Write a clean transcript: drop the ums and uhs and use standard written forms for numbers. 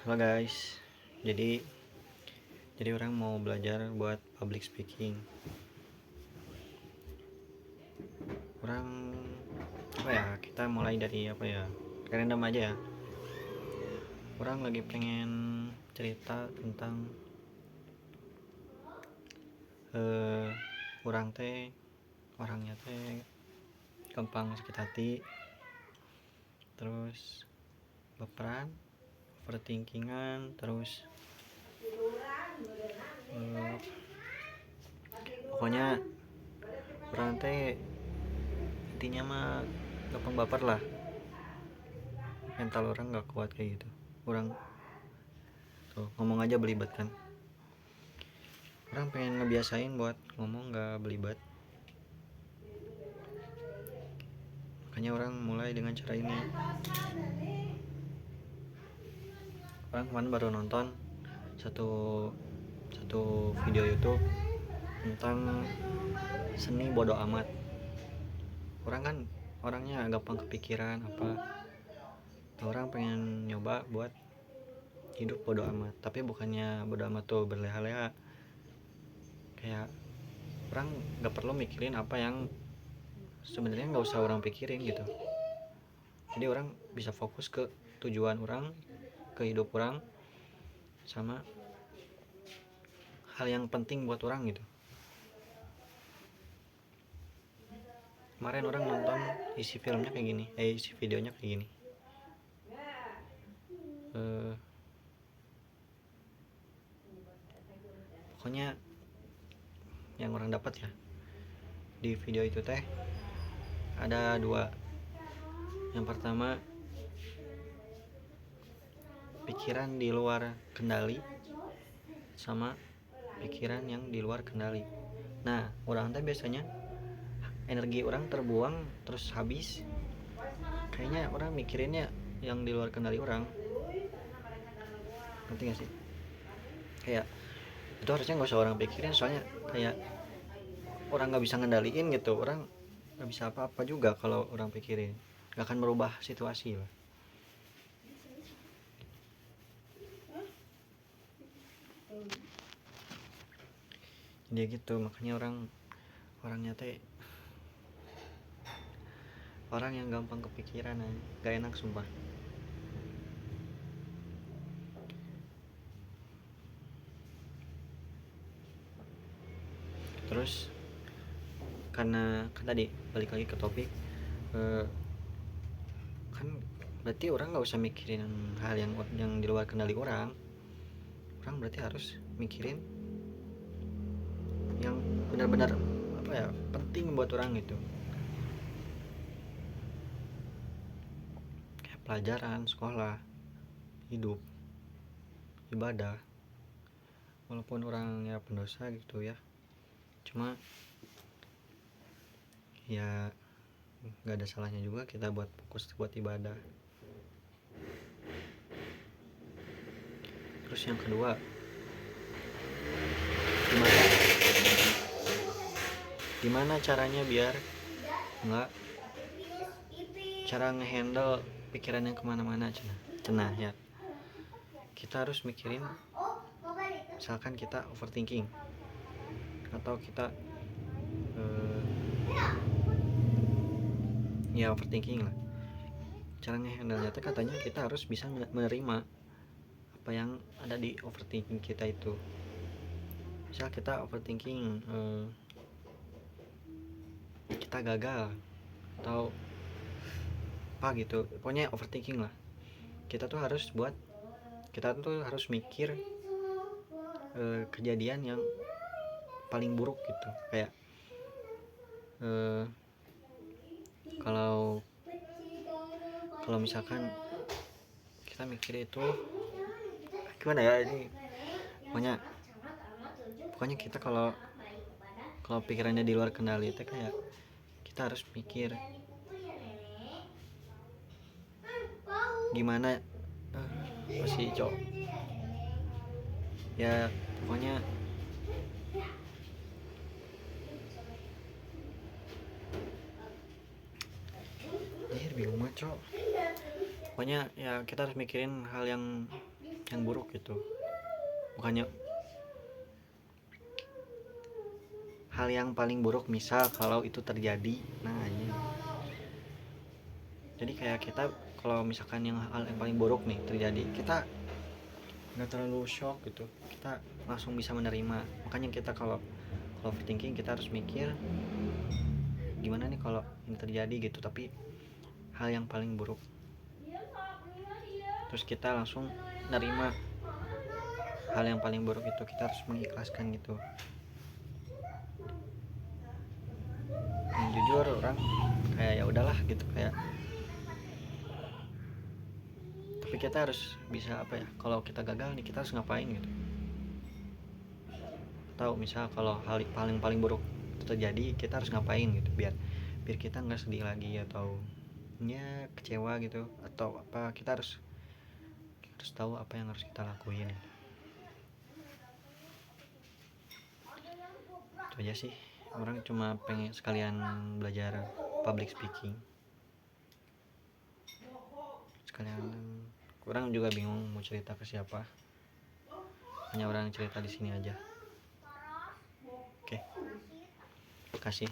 Halo guys, jadi orang mau belajar buat public speaking. Orang kita mulai dari random aja ya. Orang lagi pengen cerita tentang orangnya teh gampang sakit hati, terus baperan, overthinkingan, terus pokoknya orang teh intinya mah gampang baper lah. Mental orang nggak kuat kayak gitu. Orang tuh ngomong aja belibet kan. Orang pengen ngebiasain buat ngomong gak belibet. Makanya orang mulai dengan cara ini. Orang kemarin baru nonton satu video YouTube tentang seni bodoh amat. Orang kan orangnya gampang kepikiran apa. Orang pengen nyoba buat hidup bodoh amat, tapi bukannya bodoh amat tuh berleha-leha. Kayak orang gak perlu mikirin apa yang sebenarnya nggak usah orang pikirin gitu. Jadi orang bisa fokus ke tujuan orang, ke hidup orang, sama hal yang penting buat orang gitu. Kemarin orang nonton isi filmnya kayak gini, isi videonya kayak gini. Pokoknya yang orang dapat ya di video itu teh ada dua. Yang pertama, pikiran di luar kendali sama pikiran yang di luar kendali. Nah, orang teh biasanya energi orang terbuang terus habis. Kayaknya orang mikirinnya yang di luar kendali orang. Ngerti gak sih? Kayak itu harusnya nggak usah orang pikirin, soalnya kayak orang nggak bisa ngendaliin gitu. Orang nggak bisa apa-apa juga kalau orang pikirin, nggak akan merubah situasi lah. Jadi gitu, makanya orangnya teh orang yang gampang kepikiran aja. Gak enak sumpah. Terus karena kan tadi balik lagi ke topik, kan berarti orang nggak usah mikirin hal yang di luar kendali orang. Orang berarti harus mikirin yang benar-benar penting buat orang gitu, kayak pelajaran, sekolah, hidup, ibadah. Walaupun orang ya pendosa gitu ya, cuma ya nggak ada salahnya juga kita buat fokus buat ibadah. Terus yang kedua, gimana caranya biar nggak cara ngehandle pikiran yang kemana-mana cenah ya. Kita harus mikirin, misalkan kita overthinking atau kita overthinking lah. Cara ngehandle-nya katanya kita harus bisa menerima apa yang ada di overthinking kita itu. Misal kita overthinking kita gagal atau apa gitu, pokoknya overthinking lah. Kita tuh harus mikir kejadian yang paling buruk gitu. Kayak kalau misalkan kita mikir itu gimana ya ini, pokoknya kita kalau pikirannya di luar kendali itu kayak kita harus mikir gimana masih cowok ya, pokoknya bingung banget cowok. Pokoknya ya kita harus mikirin hal yang yang buruk gitu, bukannya hal yang paling buruk misal kalau itu terjadi. Nah ini jadi kayak kita kalau misalkan yang hal yang paling buruk nih terjadi, kita nggak terlalu shock gitu, kita langsung bisa menerima. Makanya kita kalau overthinking kita harus mikir gimana nih kalau ini terjadi gitu, tapi hal yang paling buruk, terus kita langsung nerima hal yang paling buruk itu, kita harus mengikhlaskan gitu. Jujur orang kayak ya udahlah gitu, kayak tapi kita harus bisa apa ya, kalau kita gagal nih kita harus ngapain gitu. Tahu misal kalau hal paling paling buruk itu terjadi, kita harus ngapain gitu biar biar kita nggak sedih lagi atau ya kecewa gitu atau apa. Kita harus tahu apa yang harus kita lakuin. Itu aja sih, orang cuma pengen sekalian belajar public speaking sekalian. Kurang juga bingung mau cerita ke siapa, hanya orang cerita di sini aja. Oke, makasih.